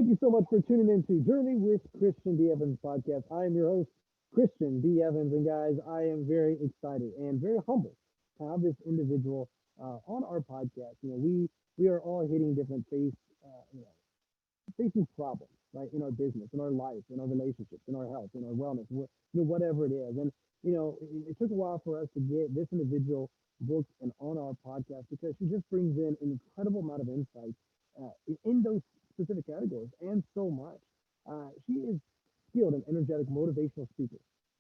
Thank you so much for tuning in to Journey with Christian D. Evans podcast. I am your host, Christian D. Evans. And guys, I am very excited and very humbled to have this individual on our podcast. We are all hitting different facing problems, right, in our business, in our life, in our relationships, in our health, in our wellness, whatever it is. And it took a while for us to get this individual booked and on our podcast because she just brings in an incredible amount of insight in those specific categories and so much. She is skilled and energetic motivational speaker,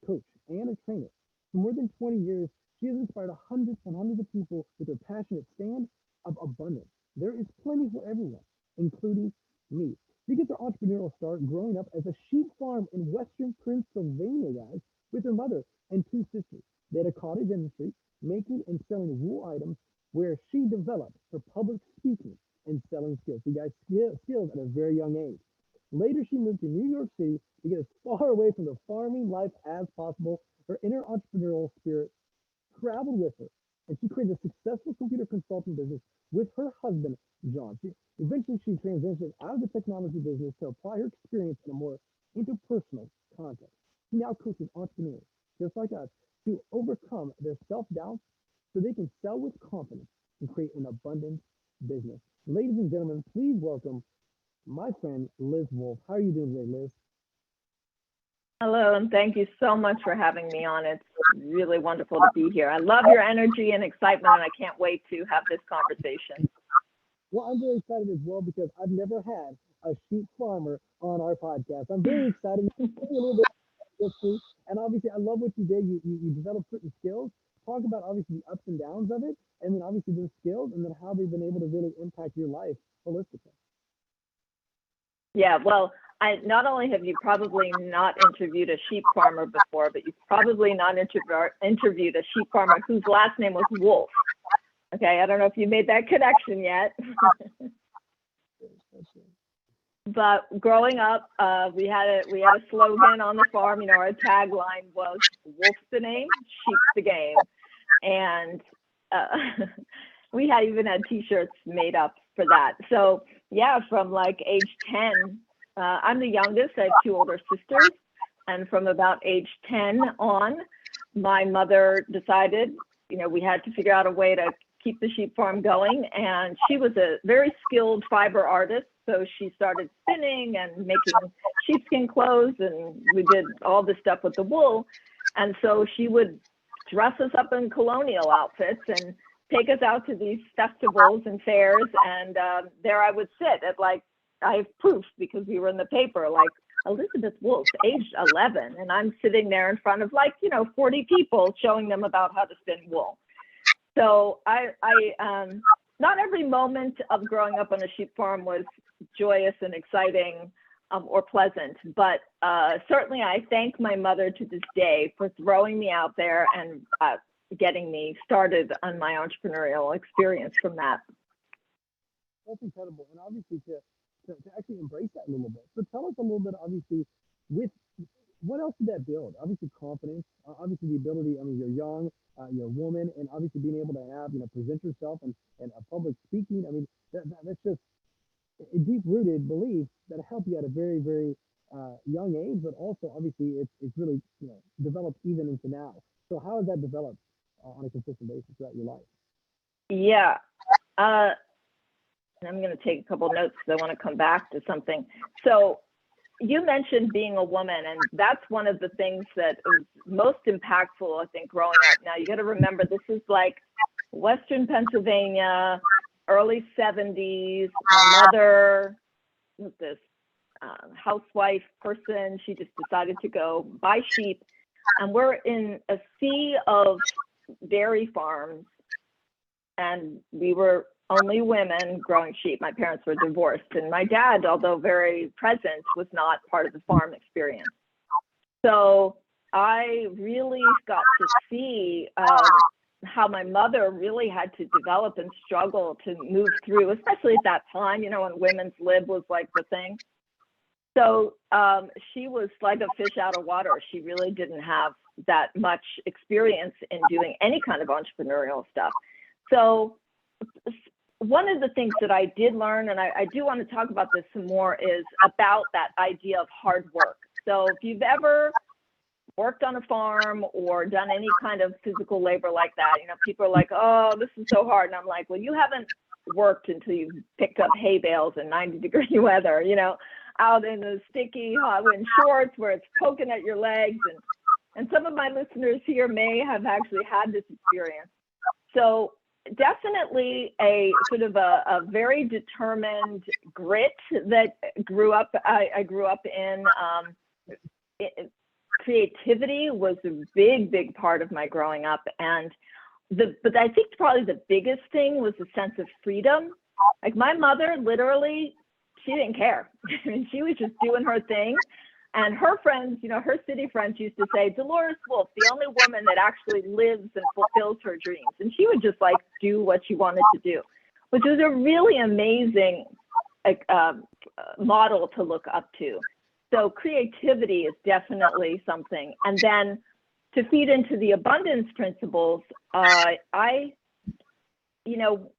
coach, and a trainer. For more than 20 years, she has inspired hundreds and hundreds of people with her passionate stand of abundance. There is plenty for everyone, including me. She gets her entrepreneurial start growing up as a sheep farm in western Pennsylvania, guys, with her mother and two sisters. They had a cottage industry, making and selling wool items where she developed her public speaking and selling skills. She got skills at a very young age. Later, she moved to New York City to get as far away from the farming life as possible. Her inner entrepreneurial spirit traveled with her, and she created a successful computer consulting business with her husband, John. Eventually, she transitioned out of the technology business to apply her experience in a more interpersonal context. She now coaches entrepreneurs, just like us, to overcome their self-doubt so they can sell with confidence and create an abundant business. Ladies and gentlemen, please welcome my friend, Liz Wolfe. How are you doing today, Liz? Hello, and thank you so much for having me on. It's really wonderful to be here. I love your energy and excitement, and I can't wait to have this conversation. Well, I'm very excited as well because I've never had a sheep farmer on our podcast. I'm very excited. A little bit of history, and obviously, I love what you did. You developed certain skills. Talk about obviously the ups and downs of it, and then obviously those skills, and then how they've been able to really impact your life holistically. Yeah, well, not only have you probably not interviewed a sheep farmer before, but you've probably not interviewed a sheep farmer whose last name was Wolfe. Okay, I don't know if you made that connection yet. But growing up, we had a slogan on the farm. Our tagline was "Wolf's the name, sheep's the game," and we had even had T-shirts made up for that. So yeah, from like age 10, I'm the youngest. I have two older sisters, and from about age 10 on, my mother decided, we had to figure out a way to keep the sheep farm going, and she was a very skilled fiber artist. So she started spinning and making sheepskin clothes, and we did all this stuff with the wool. And so she would dress us up in colonial outfits and take us out to these festivals and fairs. And there I would sit at I have proof because we were in the paper, Elizabeth Wolfe, aged 11. And I'm sitting there in front of 40 people showing them about how to spin wool. So I not every moment of growing up on a sheep farm was joyous and exciting or pleasant, but certainly I thank my mother to this day for throwing me out there and getting me started on my entrepreneurial experience from that. That's incredible, and obviously to actually embrace that a little bit. So tell us a little bit, obviously, with what else did that build? Obviously confidence, obviously the ability, you're young, you're a woman, and obviously being able to have, present yourself and a public speaking. That's just a deep-rooted belief that helped you at a very, very young age, but also obviously it's really, developed even into now. So how has that developed on a consistent basis throughout your life? Yeah. I'm going to take a couple notes because I want to come back to something. So you mentioned being a woman, and that's one of the things that is most impactful, I think, growing up. Now, you got to remember, this is like Western Pennsylvania, early 70s. My mother was this housewife person. She just decided to go buy sheep. And we're in a sea of dairy farms, and we were only women growing sheep. My parents were divorced, and my dad, although very present, was not part of the farm experience. So I really got to see how my mother really had to develop and struggle to move through, especially at that time, when women's lib was like the thing. So she was like a fish out of water. She really didn't have that much experience in doing any kind of entrepreneurial stuff. So one of the things that I did learn, and I do want to talk about this some more, is about that idea of hard work. So if you've ever worked on a farm or done any kind of physical labor like that, people are like, oh, this is so hard. And I'm like, well, you haven't worked until you've picked up hay bales in 90-degree weather, out in the sticky hot wind shorts where it's poking at your legs. And some of my listeners here may have actually had this experience. So definitely a sort of a very determined grit that I grew up in. Creativity was a big part of my growing up. But I think probably the biggest thing was the sense of freedom. Like my mother, literally, she didn't care. I mean, she was just doing her thing. And her friends, her city friends used to say, Dolores Wolfe, the only woman that actually lives and fulfills her dreams. And she would just like do what she wanted to do, which was a really amazing model to look up to. So creativity is definitely something. And then to feed into the abundance principles,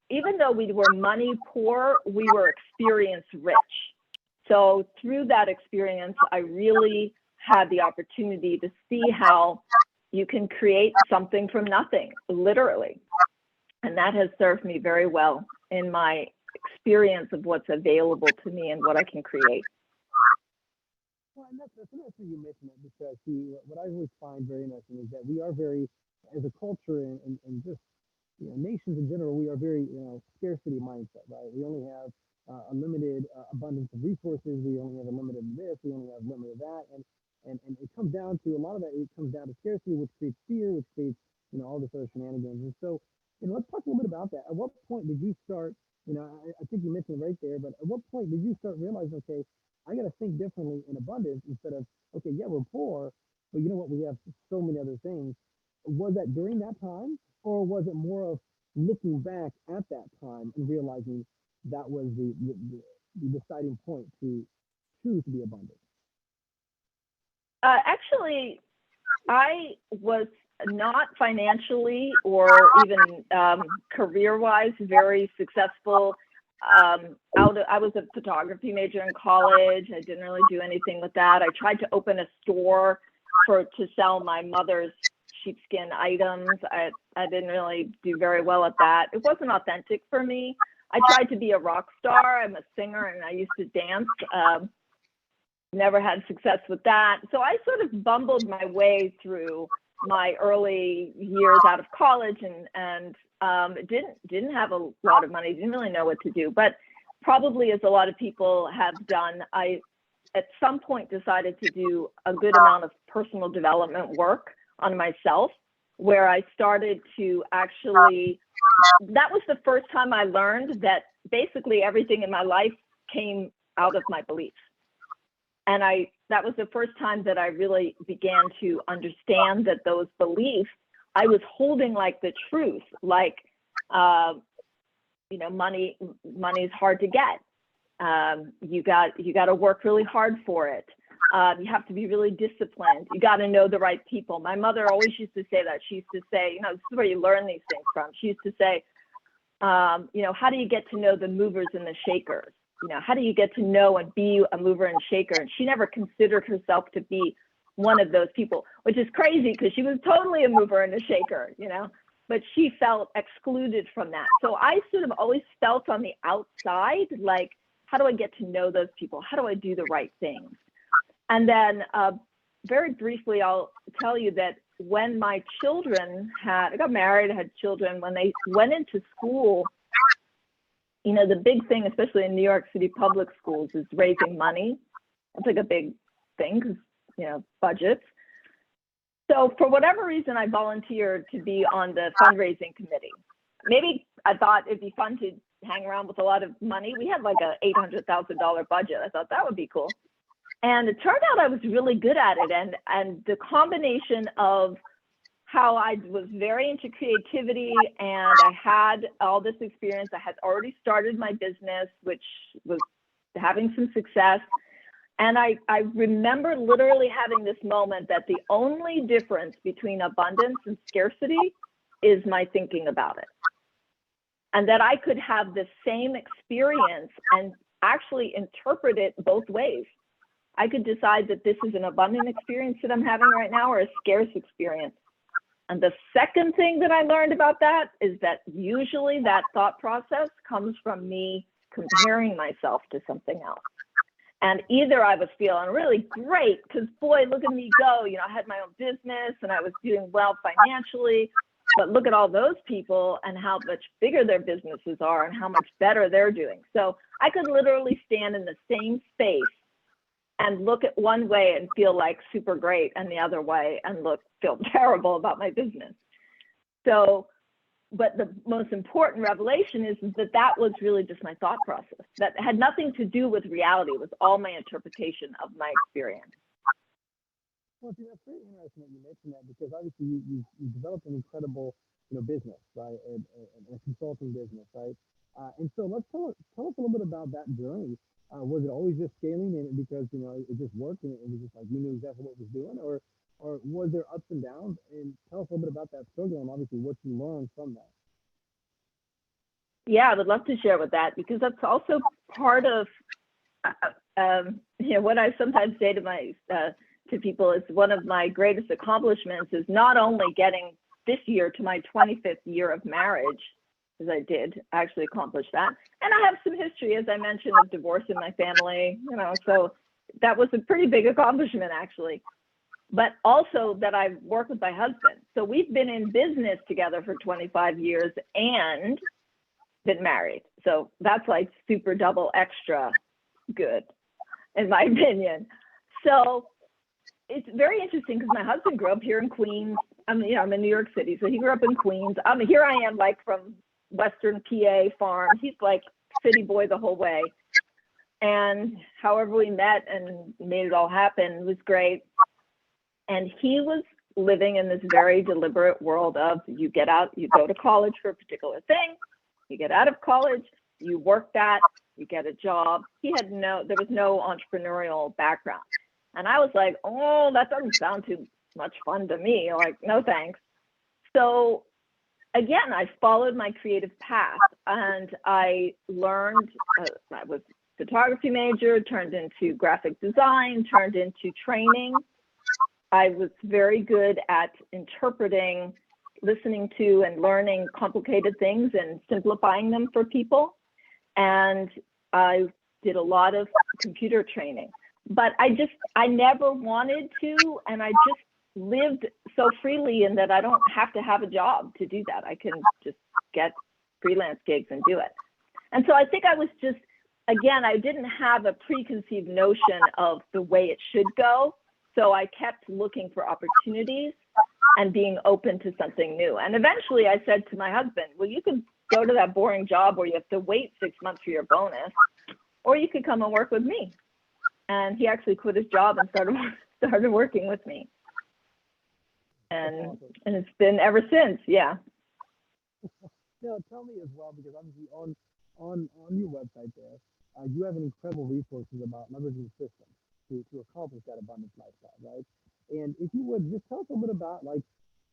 even though we were money poor, we were experience rich. So through that experience, I really had the opportunity to see how you can create something from nothing, literally. And that has served me very well in my experience of what's available to me and what I can create. Well, and that's interesting you mentioned that, because what I always find very interesting is that we are very, as a culture and just nations in general, we are very scarcity mindset, right? We only have a limited abundance of resources. We only have a limited this. We only have a limited that, and it comes down to a lot of that. It comes down to scarcity, which creates fear, which creates all this other shenanigans. And so, let's talk a little bit about that. At what point did you start? I think you mentioned it right there, but at what point did you start realizing, okay, I got to think differently in abundance instead of, okay, yeah, we're poor, but you know what? We have so many other things. Was that during that time, or was it more of looking back at that time and realizing that was the deciding point to choose to be abundant? Actually, I was not financially or even career-wise very successful. I was a photography major in college. I didn't really do anything with that. I tried to open a store to sell my mother's sheepskin items. I didn't really do very well at that. It wasn't authentic for me. I tried to be a rock star. I'm a singer and I used to dance. Never had success with that. So I sort of bumbled my way through my early years out of college and didn't have a lot of money, didn't really know what to do. But probably, as a lot of people have done, I at some point decided to do a good amount of personal development work on myself, where I started to actually, that was the first time I learned that basically everything in my life came out of my beliefs. And that was the first time that I really began to understand that those beliefs I was holding like the truth, like, money is hard to get. You got to work really hard for it. You have to be really disciplined. You got to know the right people. My mother always used to say that. She used to say, this is where you learn these things from. She used to say, how do you get to know the movers and the shakers? How do you get to know and be a mover and shaker? And she never considered herself to be one of those people, which is crazy because she was totally a mover and a shaker, but she felt excluded from that. So I sort of always felt on the outside, like, how do I get to know those people? How do I do the right things? And then very briefly, I'll tell you that when my children I got married, I had children, when they went into school, the big thing, especially in New York City public schools, is raising money. It's like a big thing because, budgets. So for whatever reason, I volunteered to be on the fundraising committee. Maybe I thought it'd be fun to hang around with a lot of money. We had like a $800,000 budget. I thought that would be cool. And it turned out I was really good at it. And the combination of how I was very into creativity and I had all this experience. I had already started my business, which was having some success. And I remember literally having this moment that the only difference between abundance and scarcity is my thinking about it. and that I could have the same experience and actually interpret it both ways. I could decide that this is an abundant experience that I'm having right now or a scarce experience. And the second thing that I learned about that is that usually that thought process comes from me comparing myself to something else. And either I was feeling really great because, boy, look at me go. You know, I had my own business and I was doing well financially. But look at all those people and how much bigger their businesses are and how much better they're doing. So I could literally stand in the same space and look at one way and feel like super great and the other way and feel terrible about my business. So, but the most important revelation is that that was really just my thought process. That had nothing to do with reality. It was all my interpretation of my experience. Well, see, that's very interesting that you mentioned that because obviously you developed an incredible, business, right, and a consulting business, right? And so let's tell us a little bit about that journey. Was it always just scaling and because it just worked and it was just like you knew exactly what it was doing, or was there ups and downs? And tell us a little bit about that struggle and obviously what you learned from that. Yeah, I would love to share with that because that's also part of what I sometimes say to my to people is one of my greatest accomplishments is not only getting this year to my 25th year of marriage, as I did actually accomplish that. And I have some history, as I mentioned, of divorce in my family, so that was a pretty big accomplishment actually. But also that I work with my husband. So we've been in business together for 25 years and been married. So that's like super double extra good, in my opinion. So it's very interesting because my husband grew up here in Queens. I'm in New York City, so he grew up in Queens. Here I am, like from Western PA farm. He's like city boy the whole way. And however we met and made it all happen was great. And he was living in this very deliberate world of you get out, you go to college for a particular thing, you get out of college, you work that, you get a job. There was no entrepreneurial background. And I was like, oh, that doesn't sound too much fun to me. Like, no thanks. So again, I followed my creative path and I learned, I was a photography major, turned into graphic design, turned into training. I was very good at interpreting, listening to and learning complicated things and simplifying them for people. And I did a lot of computer training. But I never wanted to, and I just lived so freely in that I don't have to have a job to do that. I can just get freelance gigs and do it. And so I think I was just, again, I didn't have a preconceived notion of the way it should go. So I kept looking for opportunities and being open to something new. And eventually I said to my husband, well, you can go to that boring job where you have to wait 6 months for your bonus, or you could come and work with me. And he actually quit his job and started working with me. And it's been ever since, yeah. Now, tell me as well, because obviously on your website there, you have an incredible resources about leveraging systems to accomplish that abundance lifestyle, right? And if you would just tell us a little bit about like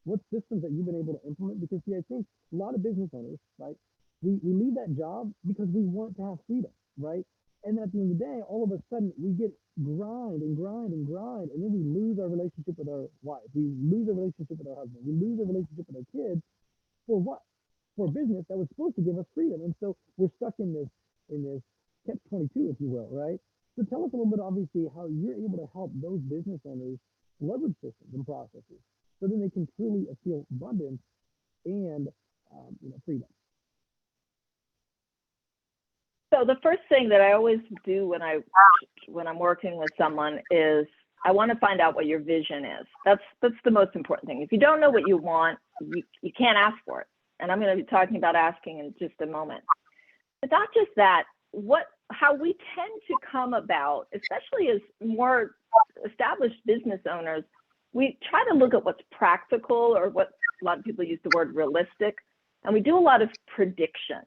what systems that you've been able to implement, because see, I think a lot of business owners, right, we leave that job because we want to have freedom, right? And then at the end of the day, all of a sudden we get grind, and then we lose our relationship with our wife. We lose our relationship with our husband. We lose our relationship with our kids for what? For a business that was supposed to give us freedom. And so we're stuck in this catch 22, if you will, right? So tell us a little bit, obviously, how you're able to help those business owners leverage systems and processes so then they can truly feel abundance and freedom. So the first thing that I always do when I'm working with someone is I want to find out what your vision is. That's the most important thing. If you don't know what you want, you can't ask for it. And I'm going to be talking about asking in just a moment. But not just that, how we tend to come about, especially as more established business owners, we try to look at what's practical, or what a lot of people use the word realistic, and we do a lot of prediction.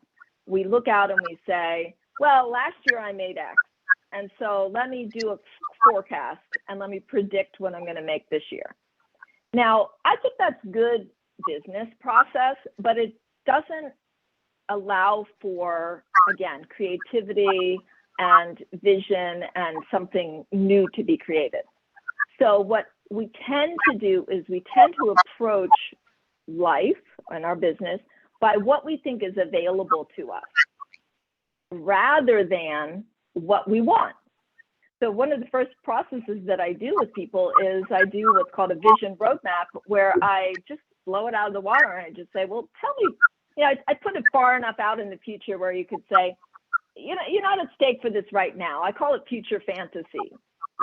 We look out and we say, well, last year I made X, and so let me do a forecast and let me predict what I'm going to make this year. Now, I think that's good business process, but it doesn't allow for, again, creativity and vision and something new to be created. So what we tend to do is we tend to approach life and our business by what we think is available to us rather than what we want. So one of the first processes that I do with people is I do what's called a vision roadmap, where I just blow it out of the water and I just say, well, tell me, I put it far enough out in the future where you could say, you're not at stake for this right now. I call it future fantasy.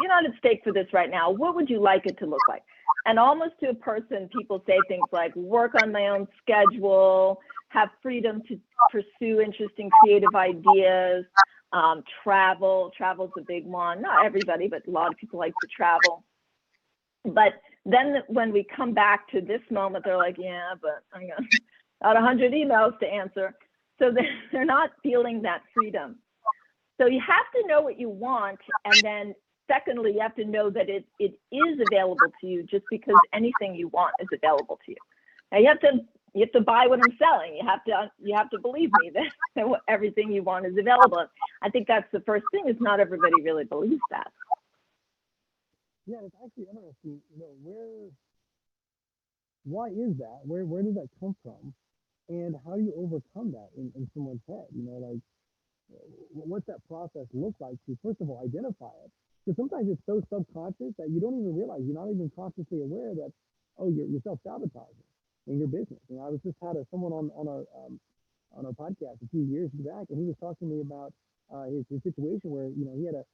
You're not at stake for this right now. What would you like it to look like? And almost to a person, people say things like work on my own schedule, have freedom to pursue interesting creative ideas, travel's a big one. Not everybody, but a lot of people like to travel. But then when we come back to this moment, they're like, yeah, but I got about 100 emails to answer. So they're not feeling that freedom. So you have to know what you want. And then secondly, you have to know that it is available to you, just because anything you want is available to you. Now you have to buy what I'm selling. You have to believe me that everything you want is available. I think that's the first thing, is not everybody really believes that. Yeah, it's actually interesting. Why is that? Where does that come from? And how do you overcome that in someone's head? What's that process look like to, first of all, identify it? Because sometimes it's so subconscious that you don't even realize, you're not even consciously aware that, oh, you're self-sabotaging in your business. I was just had someone on our podcast a few years back, and he was talking to me about his situation where he had a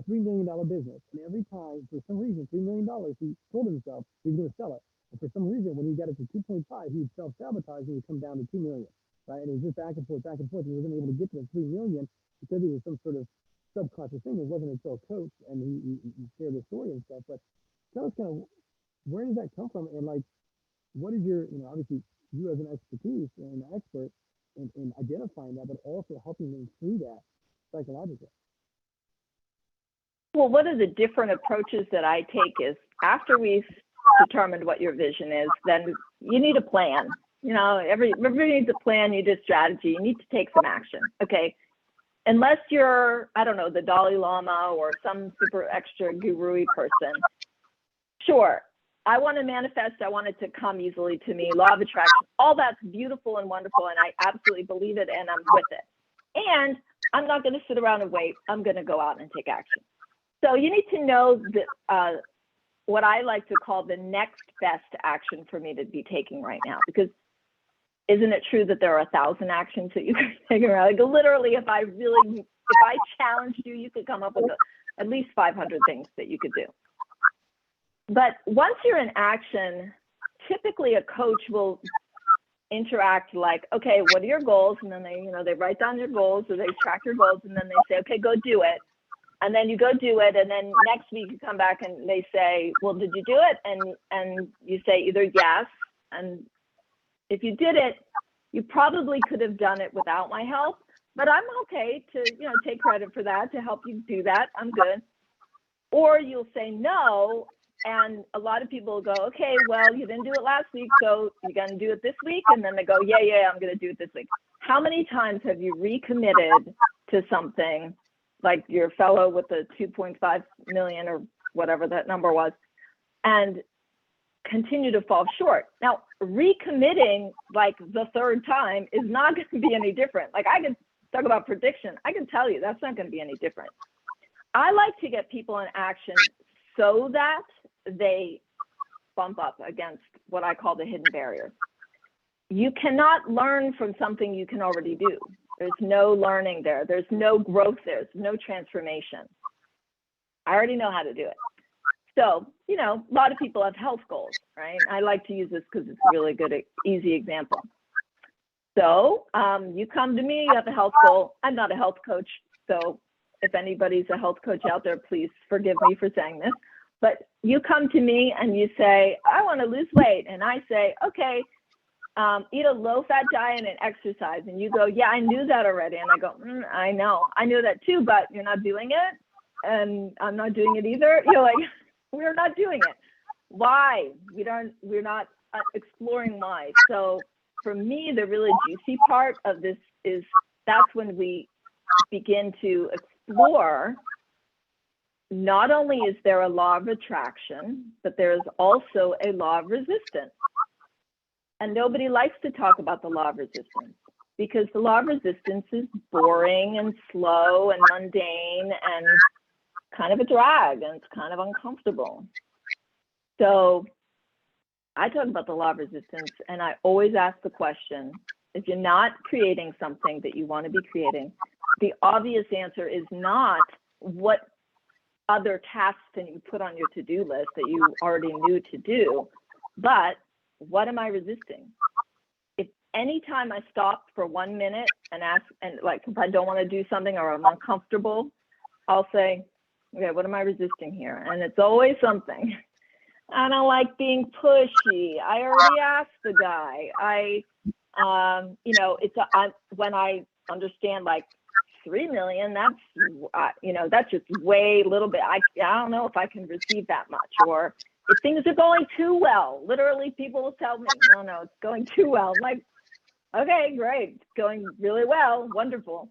$3 million business, and every time, for some reason, $3 million, he told himself he was going to sell it. And for some reason, when he got it to 2.5, he would self-sabotage and he would come down to 2 million, right? And it was just back and forth, back and forth. He wasn't able to get to the 3 million because it was some sort of subconscious thing. It wasn't until a coach, and he shared the story and stuff. But tell us kind of, where does that come from? And like, what is your, obviously you as an expertise and an expert in identifying that, but also helping them through that psychologically? Well, one of the different approaches that I take is, after we've determined what your vision is, then you need a plan. Everybody needs a plan, you need a strategy, you need to take some action. Okay. Unless you're, I don't know, the Dalai Lama or some super extra guru-y person. Sure. I want to manifest. I want it to come easily to me. Law of attraction. All that's beautiful and wonderful. And I absolutely believe it, and I'm with it. And I'm not going to sit around and wait. I'm going to go out and take action. So you need to know that, what I like to call the next best action for me to be taking right now. Because isn't it true that there are 1,000 actions that you can take around? Like, literally, if I challenged you, you could come up with at least 500 things that you could do. But once you're in action, typically a coach will interact like, okay, what are your goals? And then they write down your goals, or they track your goals, and then they say, okay, go do it. And then you go do it, and then next week you come back and they say, well, did you do it? And you say either yes, and if you did it, you probably could have done it without my help, but I'm okay to take credit for that, to help you do that. I'm good. Or you'll say no, and a lot of people will go, okay, well, you didn't do it last week, so you're going to do it this week? And then they go, yeah, I'm going to do it this week. How many times have you recommitted to something, like your fellow with the 2.5 million or whatever that number was, and continue to fall short? Now, recommitting like the third time is not going to be any different. Like, I can talk about prediction. I can tell you that's not going to be any different. I like to get people in action so that they bump up against what I call the hidden barrier. You cannot learn from something you can already do. There's no learning there. There's no growth there. There's no transformation. I already know how to do it. So, a lot of people have health goals, right? I like to use this because it's a really good, easy example. So you come to me, you have a health goal. I'm not a health coach, so if anybody's a health coach out there, please forgive me for saying this. But you come to me and you say, I want to lose weight. And I say, okay, eat a low-fat diet and exercise. And you go, yeah, I knew that already. And I go, I know. I knew that too, but you're not doing it. And I'm not doing it either. You're like, we're not doing it. Why? We're not exploring why. So for me, the really juicy part of this is that's when we begin to explore, not only is there a law of attraction, but there is also a law of resistance. And nobody likes to talk about the law of resistance because the law of resistance is boring and slow and mundane and kind of a drag, and it's kind of uncomfortable. So I talk about the law of resistance, and I always ask the question, if you're not creating something that you want to be creating, the obvious answer is not what other tasks can you put on your to-do list that you already knew to do, but what am I resisting? If anytime I stop for 1 minute and ask, and like if I don't want to do something or I'm uncomfortable, I'll say, okay, what am I resisting here? And it's always something. I don't like being pushy. I already asked the guy. When I understand like 3 million, that's just way little bit. I don't know if I can receive that much. Or if things are going too well, literally people will tell me, no, it's going too well. I'm like, okay, great, it's going really well, wonderful.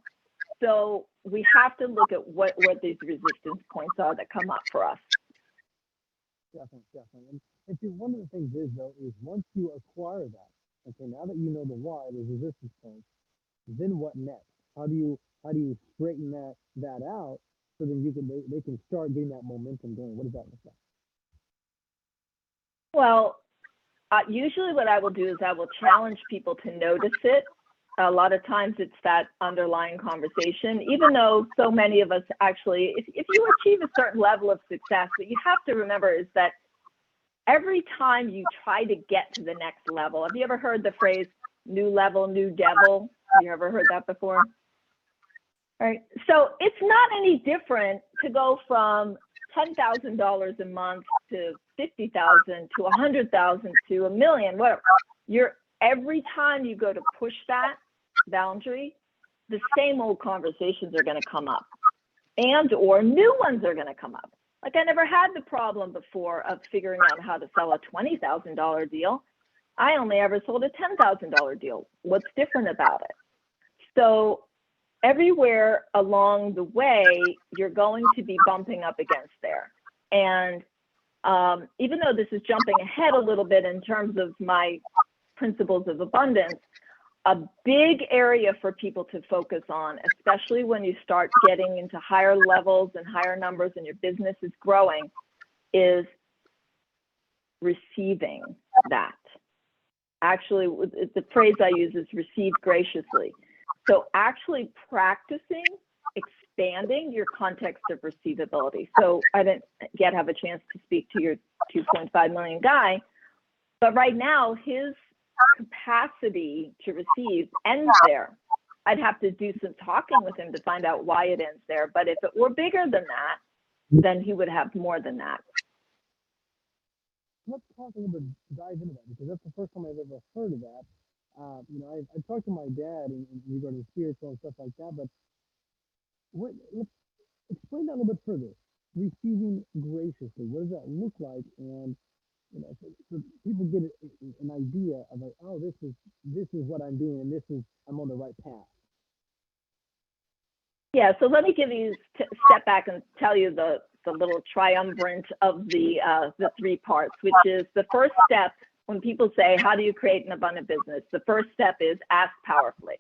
So we have to look at what these resistance points are that come up for us. Definitely. And see, one of the things is though, is once you acquire that, okay, now that you know the why, the resistance points, then what next? How do you straighten that out so then they can start getting that momentum going? What does that look like? Well, usually what I will do is I will challenge people to notice it. A lot of times it's that underlying conversation, even though so many of us actually, if you achieve a certain level of success, what you have to remember is that every time you try to get to the next level, have you ever heard the phrase, new level, new devil? Have you ever heard that before? All right. So it's not any different to go from $10,000 a month to 50,000 to 100,000 to $1 million, whatever. Every time you go to push that boundary, the same old conversations are going to come up, or new ones are going to come up. Like I never had the problem before of figuring out how to sell a $20,000 deal. I only ever sold a $10,000 deal. What's different about it? So everywhere along the way, you're going to be bumping up against there. And even though this is jumping ahead a little bit in terms of my principles of abundance, a big area for people to focus on, especially when you start getting into higher levels and higher numbers and your business is growing, is receiving that. Actually, the phrase I use is receive graciously. So actually practicing expanding your context of receivability. So I didn't yet have a chance to speak to your 2.5 million guy, but right now his capacity to receive ends there. I'd have to do some talking with him to find out why it ends there. But if it were bigger than that, then he would have more than that. Let's talk a little bit, dive into that, because that's the first time I've ever heard of that. I talked to my dad in regard to spiritual and stuff like that, but let's explain that a little bit further. Receiving graciously, what does that look like? And so people get an idea of like, oh, this is what I'm doing, and I'm on the right path. Yeah, so let me give you step back and tell you the little triumvirate of the 3 parts, which is the first step. When people say, how do you create an abundant business? The first step is ask powerfully.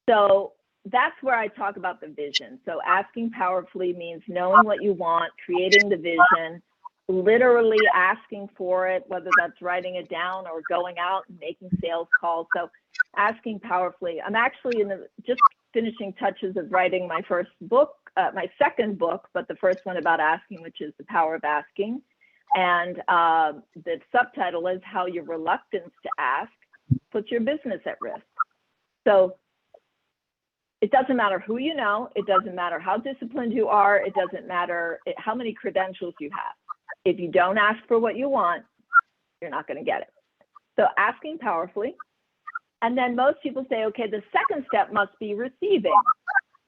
So that's where I talk about the vision. So asking powerfully means knowing what you want, creating the vision, literally asking for it, whether that's writing it down or going out and making sales calls. So asking powerfully. I'm actually just finishing touches of writing my first book, my second book, but the first one about asking, which is The Power of Asking. And the subtitle is How Your Reluctance to Ask Puts Your Business at Risk. So it doesn't matter who you know, it doesn't matter how disciplined you are, it doesn't matter how many credentials you have. If you don't ask for what you want, you're not going to get it. So asking powerfully. And then most people say, okay, the second step must be receiving,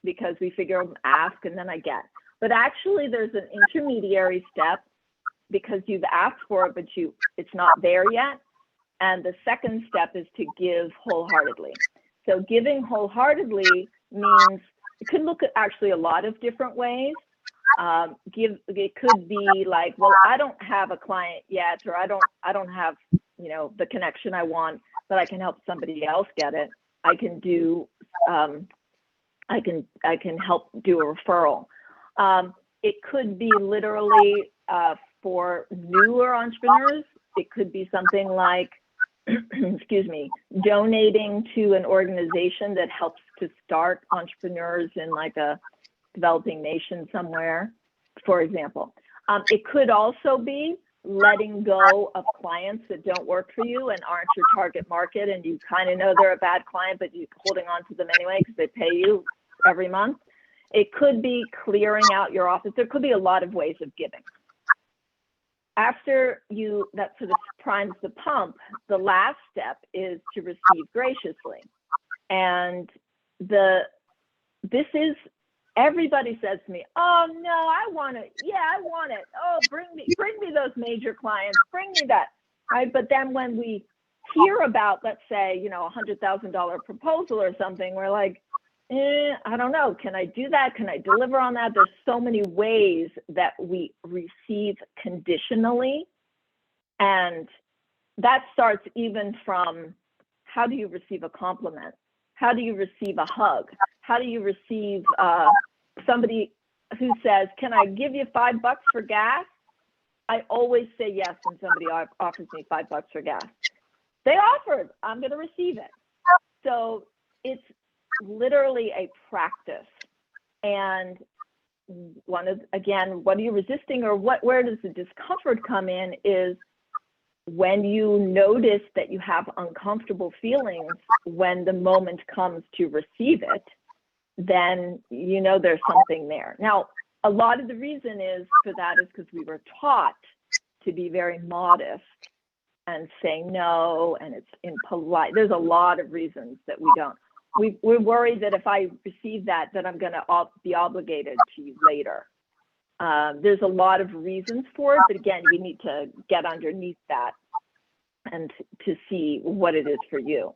because we figure ask and then I get. But actually there's an intermediary step, because you've asked for it, but it's not there yet. And the second step is to give wholeheartedly. So giving wholeheartedly means it could look at actually a lot of different ways. It could be like, well, I don't have a client yet, or I don't have, the connection I want, but I can help somebody else get it. I can do, I can help do a referral. It could be literally for newer entrepreneurs. It could be something like, excuse me, donating to an organization that helps to start entrepreneurs in like a developing nation somewhere, for example. It could also be letting go of clients that don't work for you and aren't your target market, and you kind of know they're a bad client, but you're holding on to them anyway because they pay you every month. It could be clearing out your office. There could be a lot of ways of giving. After that sort of primes the pump, the last step is to receive graciously. And everybody says to me, oh no, I want it. Yeah, I want it. Oh, bring me those major clients, bring me that. Right. But then when we hear about, let's say, $100,000 proposal or something, we're like, I don't know. Can I do that? Can I deliver on that? There's so many ways that we receive conditionally. And that starts even from, how do you receive a compliment? How do you receive a hug? How do you receive somebody who says, can I give you $5 for gas? I always say yes when somebody offers me $5 for gas. They offered, I'm going to receive it. So it's literally a practice. And what are you resisting, or where does the discomfort come in is when you notice that you have uncomfortable feelings when the moment comes to receive it, then there's something there. Now, a lot of the reason for that is because we were taught to be very modest and say no, and it's impolite. There's a lot of reasons that we don't. We're worried that if I receive that, then I'm going to be obligated to you later. There's a lot of reasons for it, but again, we need to get underneath that and to see what it is for you.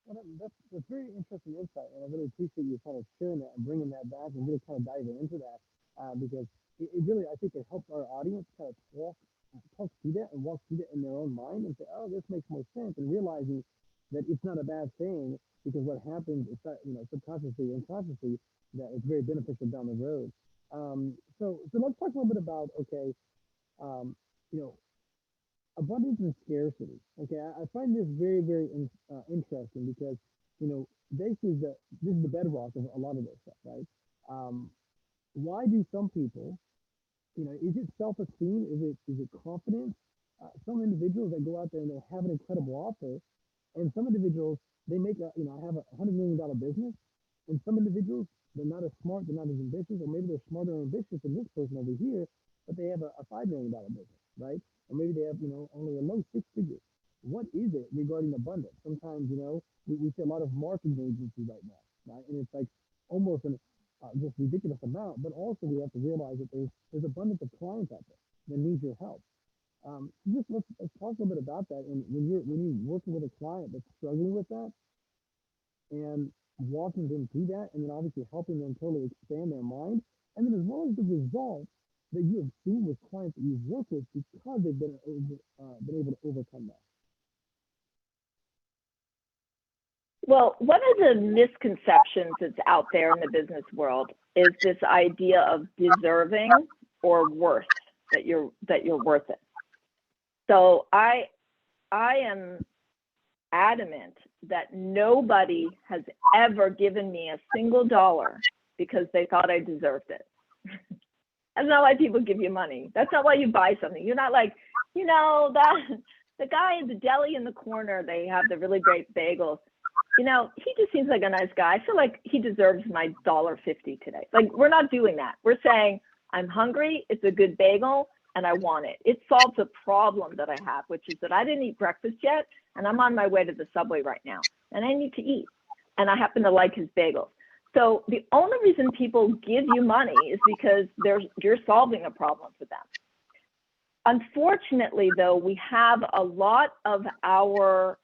Well, that's very interesting insight, and I really appreciate you kind of sharing that and bringing that back and really kind of diving into that because it really, I think, it helps our audience kind of talk through that and walk through that in their own mind and say, oh, this makes more sense, and realizing that it's not a bad thing, because what happens is that, subconsciously and consciously, that it's very beneficial down the road. So let's talk a little bit about, okay, you know, abundance and scarcity. Okay, I find this very, very interesting because, basically this is the bedrock of a lot of this stuff, right? Why do some people, is it self-esteem? Is it confidence? Some individuals that go out there and they have an incredible offer, and some individuals, they make have a $100 million business, and some individuals, they're not as smart, they're not as ambitious, or maybe they're smarter and ambitious than this person over here, but they have a $5 million business, right? Or maybe they have, only a low six figures. What is it regarding abundance? Sometimes, we see a lot of marketing agencies right now, right? And it's like almost an just ridiculous amount, but also we have to realize that there's abundance of clients out there that need your help. Just let's talk a little bit about that. And when you're working with a client that's struggling with that, and walking them through that, and then obviously helping them totally expand their mind, and then as well as the results that you have seen with clients that you've worked with because they've been able to overcome that. Well, one of the misconceptions that's out there in the business world is this idea of deserving or worth, that you're worth it. So I am adamant that nobody has ever given me a single dollar because they thought I deserved it. That's not why people give you money. That's not why you buy something. You're not like, the guy in the deli in the corner, they have the really great bagels. He just seems like a nice guy. I feel like he deserves my $1.50 today. Like, we're not doing that. We're saying, I'm hungry, it's a good bagel, and I want it. It solves a problem that I have, which is that I didn't eat breakfast yet, and I'm on my way to the subway right now, and I need to eat, and I happen to like his bagels. So the only reason people give you money is because you're solving a problem for them. Unfortunately, though, we have a lot of our,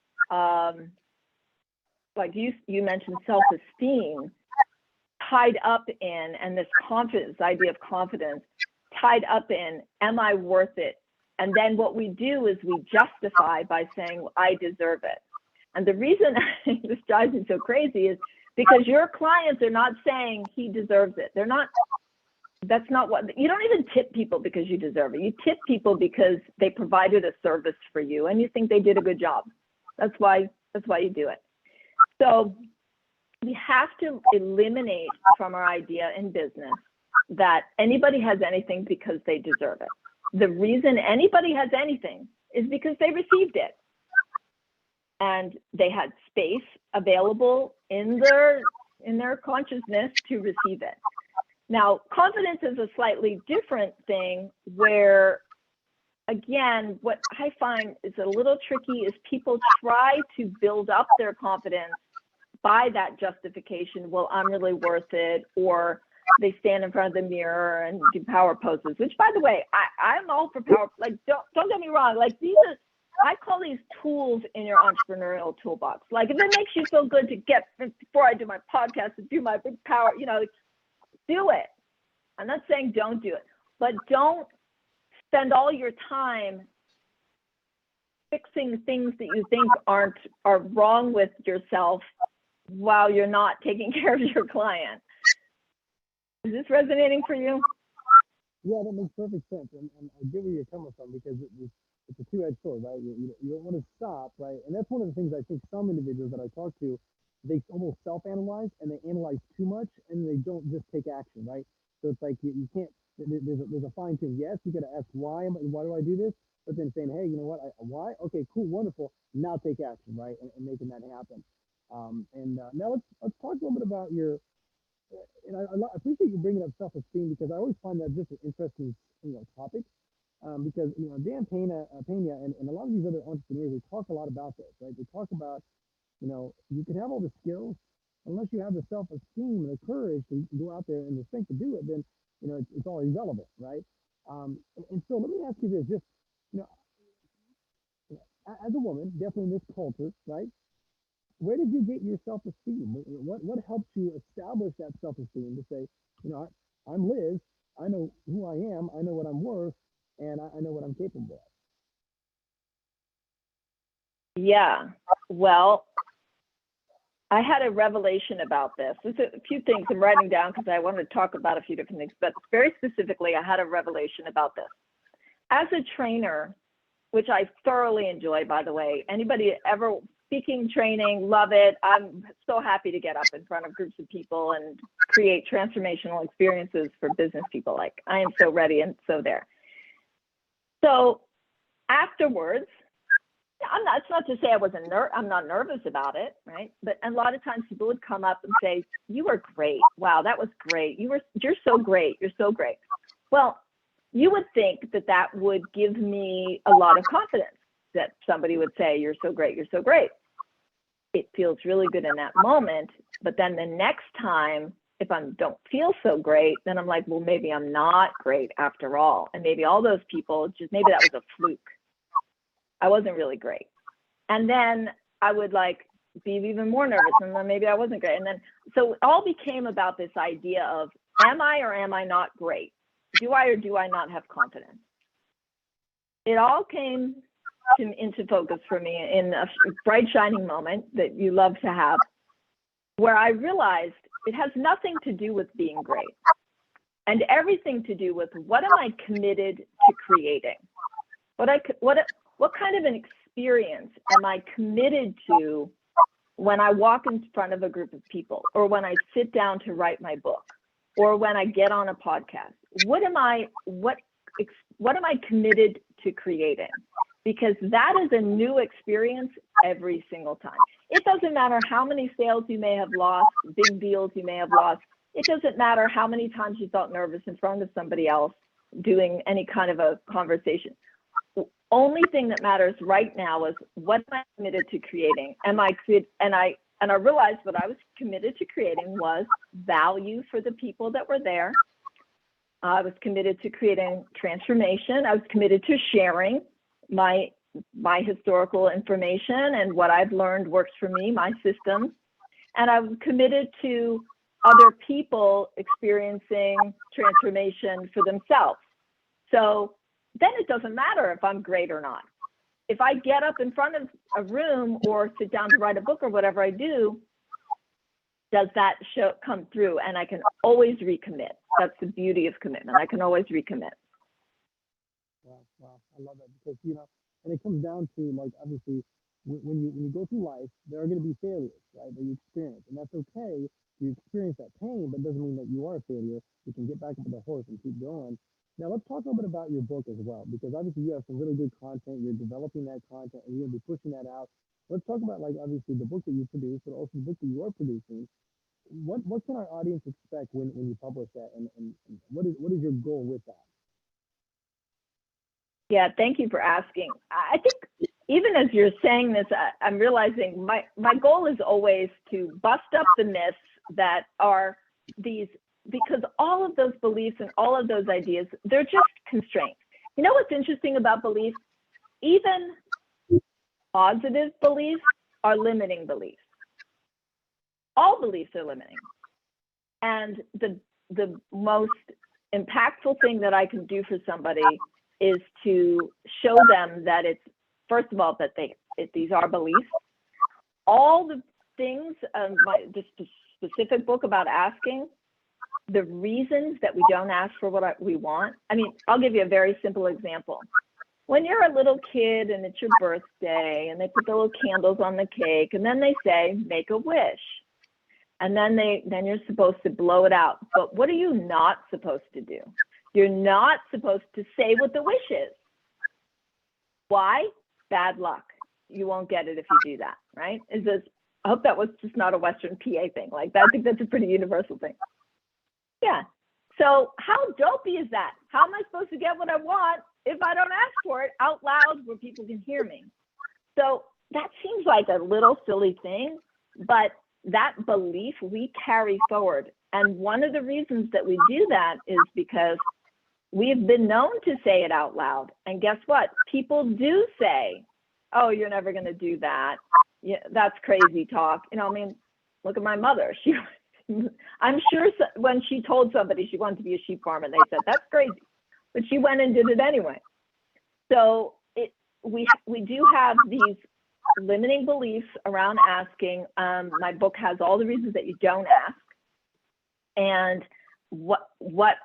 like you mentioned, self-esteem tied up in, and this confidence, idea of confidence, tied up in, am I worth it? And then what we do is we justify by saying, well, I deserve it. And the reason this drives me so crazy is because your clients are not saying he deserves it. They're not, that's not what, you don't even tip people because you deserve it. You tip people because they provided a service for you and you think they did a good job. That's why you do it. So we have to eliminate from our idea in business that anybody has anything because they deserve it. The reason anybody has anything is because they received it. And they had space available in their consciousness to receive it. Now, confidence is a slightly different thing where, again, what I find is a little tricky is people try to build up their confidence by that justification. Well, I'm really worth it, or they stand in front of the mirror and do power poses, which, by the way, I'm all for power. Like, don't get me wrong. Like, these are, I call these tools in your entrepreneurial toolbox. Like, if it makes you feel good to get, before I do my podcast, to do my big power, do it. I'm not saying don't do it, but don't spend all your time fixing things that you think are wrong with yourself while you're not taking care of your client. Is this resonating for you? Yeah, that makes perfect sense, and I get where you're coming from because it's a two-edged sword, right? You don't want to stop, right? And that's one of the things I think some individuals that I talk to, they almost self-analyze and they analyze too much and they don't just take action, right? So it's like you can't. There's a fine tune. Yes, you got to ask why do I do this? But then saying, hey, you know what? Why? Okay, cool, wonderful. Now take action, right? And making that happen. Now let's talk a little bit about your. And I appreciate you bringing up self-esteem because I always find that just an interesting topic. Because Dan Pena and a lot of these other entrepreneurs, they talk a lot about this, right? They talk about you can have all the skills, unless you have the self-esteem and the courage to go out there and the strength to do it, then it's all irrelevant, right? And so let me ask you this: just you know, as a woman, definitely in this culture, right? Where did you get your self-esteem? What helped you establish that self-esteem to say, I'm Liz, I know who I am, I know what I'm worth, and I know what I'm capable of. Yeah. Well, I had a revelation about this. There's a few things I'm writing down because I want to talk about a few different things, but very specifically, I had a revelation about this. As a trainer, which I thoroughly enjoy, by the way, anybody ever speaking, training, love it. I'm so happy to get up in front of groups of people and create transformational experiences for business people. Like, I am so ready and so there. So afterwards, it's not to say I'm not nervous about it, right? But a lot of times people would come up and say, you were great. Wow, that was great. You're so great. You're so great. Well, you would think that would give me a lot of confidence, that somebody would say, you're so great, you're so great. It feels really good in that moment. But then the next time, if I don't feel so great, then I'm like, well, maybe I'm not great after all. And maybe all those people, maybe that was a fluke. I wasn't really great. And then I would be even more nervous, and then maybe I wasn't great. And then, so it all became about this idea of, am I or am I not great? Do I or do I not have confidence? It all came into focus for me in a bright, shining moment that you love to have, where I realized it has nothing to do with being great and everything to do with what am I committed to creating? What kind of an experience am I committed to when I walk in front of a group of people, or when I sit down to write my book, or when I get on a podcast? What am I committed to creating? Because that is a new experience every single time. It doesn't matter how many sales you may have lost, big deals you may have lost. It doesn't matter how many times you felt nervous in front of somebody else doing any kind of a conversation. The only thing that matters right now is, what am I committed to creating? And I realized what I was committed to creating was value for the people that were there, I was committed to creating transformation. I was committed to sharing my historical information and what I've learned works for me, my systems. And I was committed to other people experiencing transformation for themselves. So then it doesn't matter if I'm great or not. If I get up in front of a room or sit down to write a book or whatever I do, does that show come through? And I can always recommit. That's the beauty of commitment. I can always recommit. Wow, I love that because and it comes down to like obviously when you go through life, there are going to be failures, right? That you experience, and that's okay. You experience that pain, but it doesn't mean that you are a failure. You can get back up on the horse and keep going. Now let's talk a little bit about your book as well, because obviously you have some really good content. You're developing that content, and you're going to be pushing that out. Let's talk about like obviously the book that you produce, but also the book that you are producing. What can our audience expect when you publish that, and what is your goal with that? Yeah, thank you for asking. I think even as you're saying this, I'm realizing my goal is always to bust up the myths that are these, because all of those beliefs and all of those ideas, they're just constraints. You know what's interesting about beliefs? Even positive beliefs are limiting beliefs. All beliefs are limiting. And the most impactful thing that I can do for somebody is to show them that it's, first of all, that these are beliefs. All the things, this specific book about asking, the reasons that we don't ask for what we want. I mean, I'll give you a very simple example. When you're a little kid and it's your birthday and they put the little candles on the cake and then they say, make a wish. And then you're supposed to blow it out. But what are you not supposed to do? You're not supposed to say what the wish is. Why? Bad luck. You won't get it if you do that, right? I hope that was just not a Western PA thing. Like that, I think that's a pretty universal thing. Yeah. So how dopey is that? How am I supposed to get what I want if I don't ask for it out loud where people can hear me? So that seems like a little silly thing, but that belief we carry forward. And one of the reasons that we do that is because we've been known to say it out loud. And guess what? People do say, oh, you're never going to do that. Yeah, that's crazy talk. I mean, look at my mother. I'm sure when she told somebody she wanted to be a sheep farmer, they said, that's crazy. But she went and did it anyway. So we do have these limiting beliefs around asking. My book has all the reasons that you don't ask. And what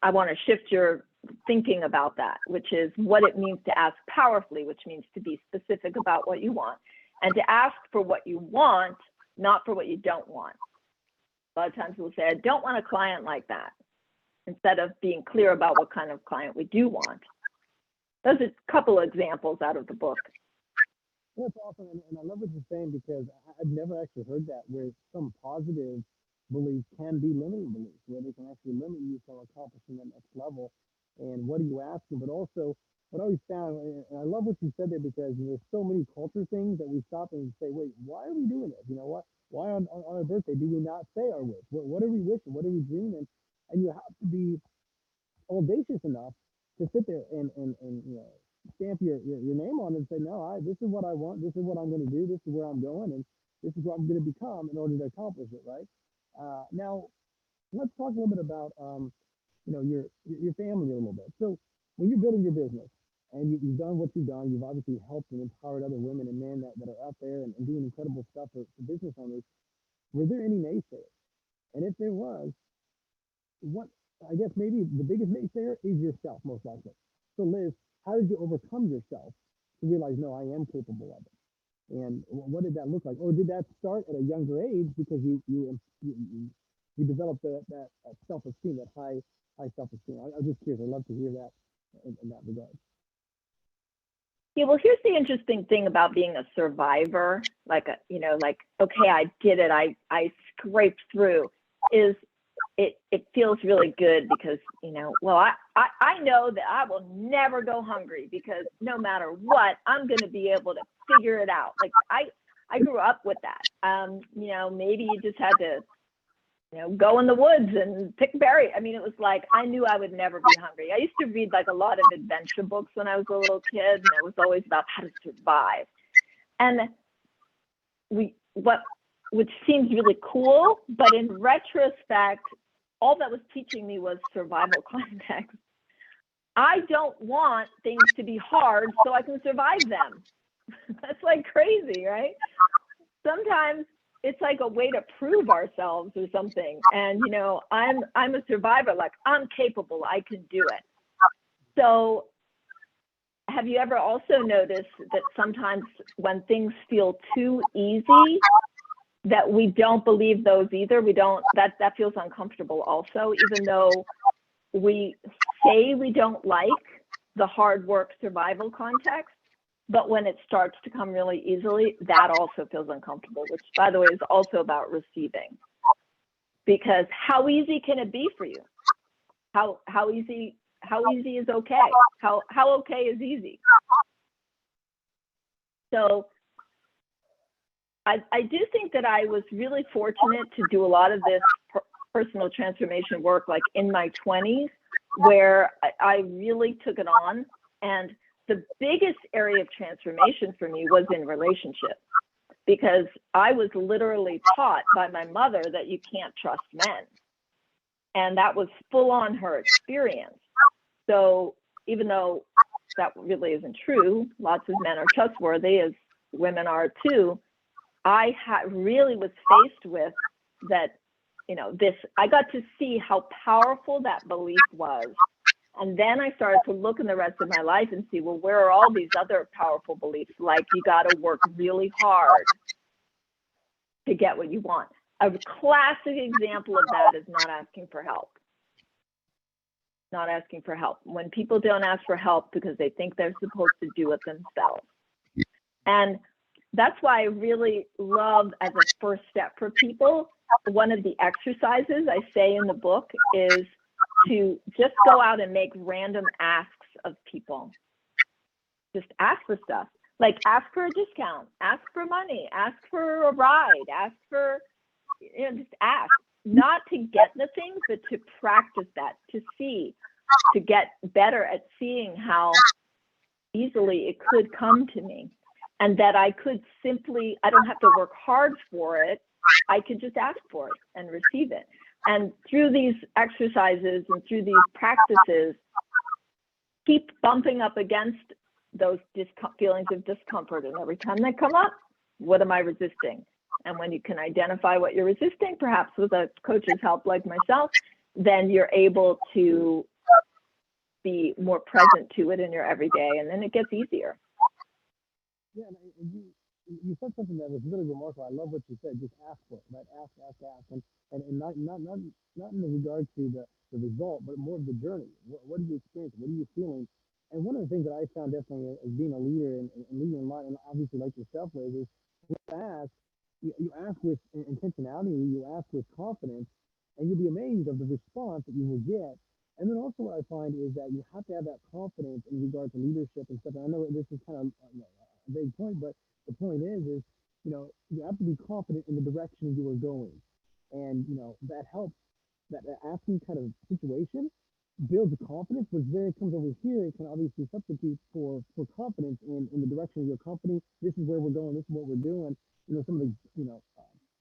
I want to shift your thinking about that, which is what it means to ask powerfully, which means to be specific about what you want and to ask for what you want, not for what you don't want. A lot of times we'll say, I don't want a client like that, instead of being clear about what kind of client we do want. Those are a couple of examples out of the book. That's awesome, and I love what you're saying because I've never actually heard that where some positive beliefs can be limiting beliefs, where they can actually limit you from accomplishing the next level. And what are you asking? But also, what I always found, and I love what you said there because there's so many culture things that we stop and say, wait, why are we doing this? What? Why on our birthday do we not say our wish? What are we wishing? What are we dreaming? And you have to be audacious enough to sit there and stamp your name on it and say, no, this is what I want. This is what I'm going to do. This is where I'm going, and this is what I'm going to become in order to accomplish it. Right. Now, let's talk a little bit about your family a little bit. So when you're building your business and you've done what you've done, you've obviously helped and empowered other women and men that are out there and doing incredible stuff for business owners. Were there any naysayers? And if there was, what I guess maybe the biggest naysayer is yourself, most likely. So Liz, how did you overcome yourself to realize, no, I am capable of it? And what did that look like? Or did that start at a younger age because you developed that self-esteem, that high self-esteem? I'm just curious. I'd love to hear that in that regard. Yeah, well, here's the interesting thing about being a survivor, okay, I did it, I scraped through, is it feels really good because, I know that I will never go hungry because no matter what, I'm going to be able to figure it out. Like I grew up with that. Maybe you just had to go in the woods and pick berries. I mean, it was like, I knew I would never be hungry. I used to read like a lot of adventure books when I was a little kid, and it was always about how to survive. And which seems really cool, but in retrospect, all that was teaching me was survival context. I don't want things to be hard so I can survive them. That's like crazy, right? Sometimes it's like a way to prove ourselves or something. And, I'm a survivor, like I'm capable, I can do it. So have you ever also noticed that sometimes when things feel too easy, that we don't believe those either? That feels uncomfortable also, even though we say we don't like the hard work survival context, but when it starts to come really easily, that also feels uncomfortable, which by the way is also about receiving. Because how easy can it be for you? How easy is okay? How okay is easy? So I do think that I was really fortunate to do a lot of this personal transformation work like in my 20s, where I really took it on. And the biggest area of transformation for me was in relationships, because I was literally taught by my mother that you can't trust men. And that was full on her experience. So even though that really isn't true, lots of men are trustworthy, as women are too, I really was faced with that, I got to see how powerful that belief was. And then I started to look in the rest of my life and see, well, where are all these other powerful beliefs? Like you got to work really hard to get what you want. A classic example of that is not asking for help. Not asking for help. When people don't ask for help because they think they're supposed to do it themselves. And that's why I really love, as a first step for people, one of the exercises I say in the book is to just go out and make random asks of people. Just ask for stuff. Like ask for a discount, ask for money, ask for a ride, ask for, just ask. Not to get the things, but to practice that, to see, to get better at seeing how easily it could come to me. And that I could simply, I don't have to work hard for it. I could just ask for it and receive it. And through these exercises and through these practices, keep bumping up against those feelings of discomfort. And every time they come up, what am I resisting? And when you can identify what you're resisting, perhaps with a coach's help like myself, then you're able to be more present to it in your everyday, and then it gets easier. Yeah, and you said something that was really remarkable. I love what you said. Just ask for it, right? Ask, and not in regard to the result, but more of the journey. What are you experiencing? What are you feeling? And one of the things that I found definitely as being a leader and leading in life, and obviously like yourself, Liz, is when you ask, you ask with intentionality, you ask with confidence, and you'll be amazed of the response that you will get. And then also what I find is that you have to have that confidence in regard to leadership and stuff. And I know this is kind of a big point, but the point is you have to be confident in the direction you are going, and that helps. That asking kind of situation builds confidence, which then it comes over here. It can obviously substitute for confidence in the direction of your company. This is where we're going. This is what we're doing. Some of the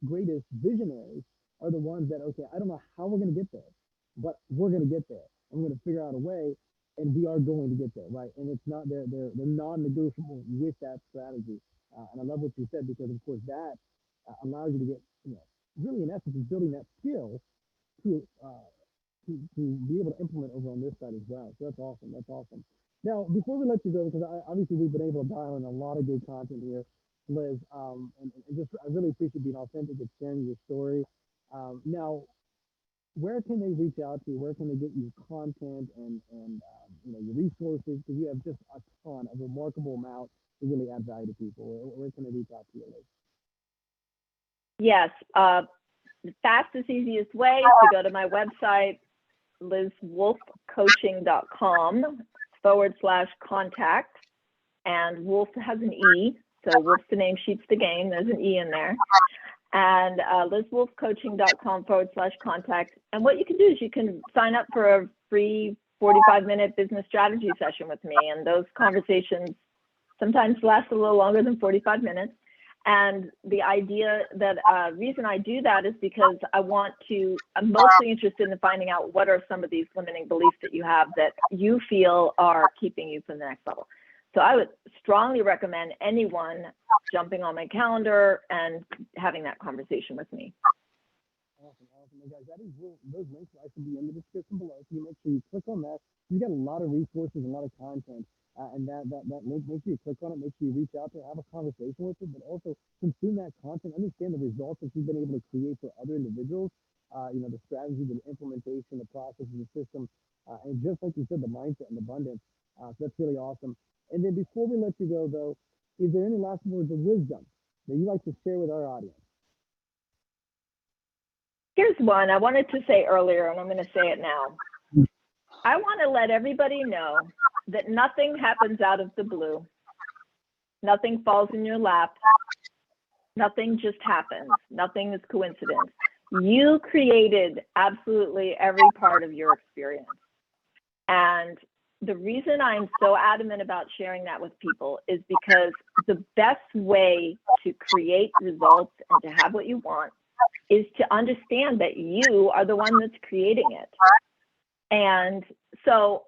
greatest visionaries are the ones that, okay, I don't know how we're going to get there, but we're going to get there. I'm going to figure out a way, and we are going to get there, right? And it's not they're non-negotiable with that strategy. And I love what you said, because of course that allows you to get really, in essence, is building that skill to to be able to implement over on this side as well. So that's awesome. That's awesome. Now, before we let you go, because obviously we've been able to dial in a lot of good content here, Liz, and just I really appreciate being authentic and sharing your story. Now, where can they reach out to you? Where can they get your content and your resources? Because you have just a ton, a remarkable amount to really add value to people. Where can they reach out to you, Liz? Yes, the fastest, easiest way is to go to my website, lizwolfecoaching.com/contact, and Wolfe has an E, so Wolfe's the name, sheep's the game. There's an E in there. and lizwolfcoaching.com/contact. And what you can do is you can sign up for a free 45-minute business strategy session with me. And those conversations sometimes last a little longer than 45 minutes. And the idea that reason I do that is because I'm mostly interested in finding out what are some of these limiting beliefs that you have that you feel are keeping you from the next level. So I would strongly recommend anyone jumping on my calendar and having that conversation with me. Awesome. And guys, those links will actually be in the description below. So you make sure you click on that. You got a lot of resources, a lot of content. And that link, make sure you click on it, make sure you reach out to have a conversation with it, but also consume that content, understand the results that you've been able to create for other individuals, the strategy, the implementation, the process, the system, and just like you said, the mindset and abundance. So that's really awesome. And then before we let you go, though, is there any last words of wisdom that you'd like to share with our audience? Here's one I wanted to say earlier, and I'm going to say it now. I want to let everybody know that nothing happens out of the blue. Nothing falls in your lap. Nothing just happens. Nothing is coincidence. You created absolutely every part of your experience. And the reason I'm so adamant about sharing that with people is because the best way to create results and to have what you want is to understand that you are the one that's creating it. And so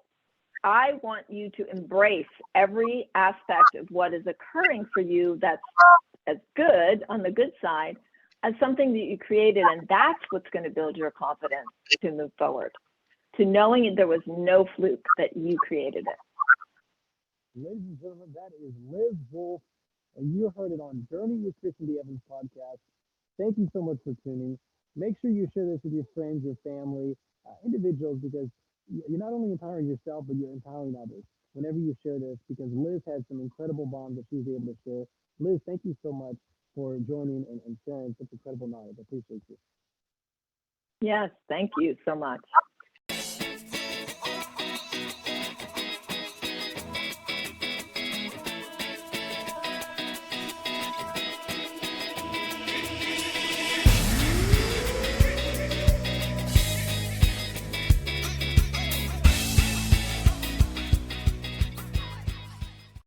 I want you to embrace every aspect of what is occurring for you that's as good, on the good side, as something that you created. And that's what's going to build your confidence to move forward, to knowing there was no fluke, that you created it. Ladies and gentlemen, that is Liz Wolfe, and you heard it on Journey with Christian D. Evans podcast. Thank you so much for tuning. Make sure you share this with your friends, your family, individuals, because you're not only empowering yourself, but you're empowering others whenever you share this, because Liz has some incredible bombs that she's able to share. Liz, thank you so much for joining and sharing such incredible knowledge. I appreciate you. Yes, thank you so much.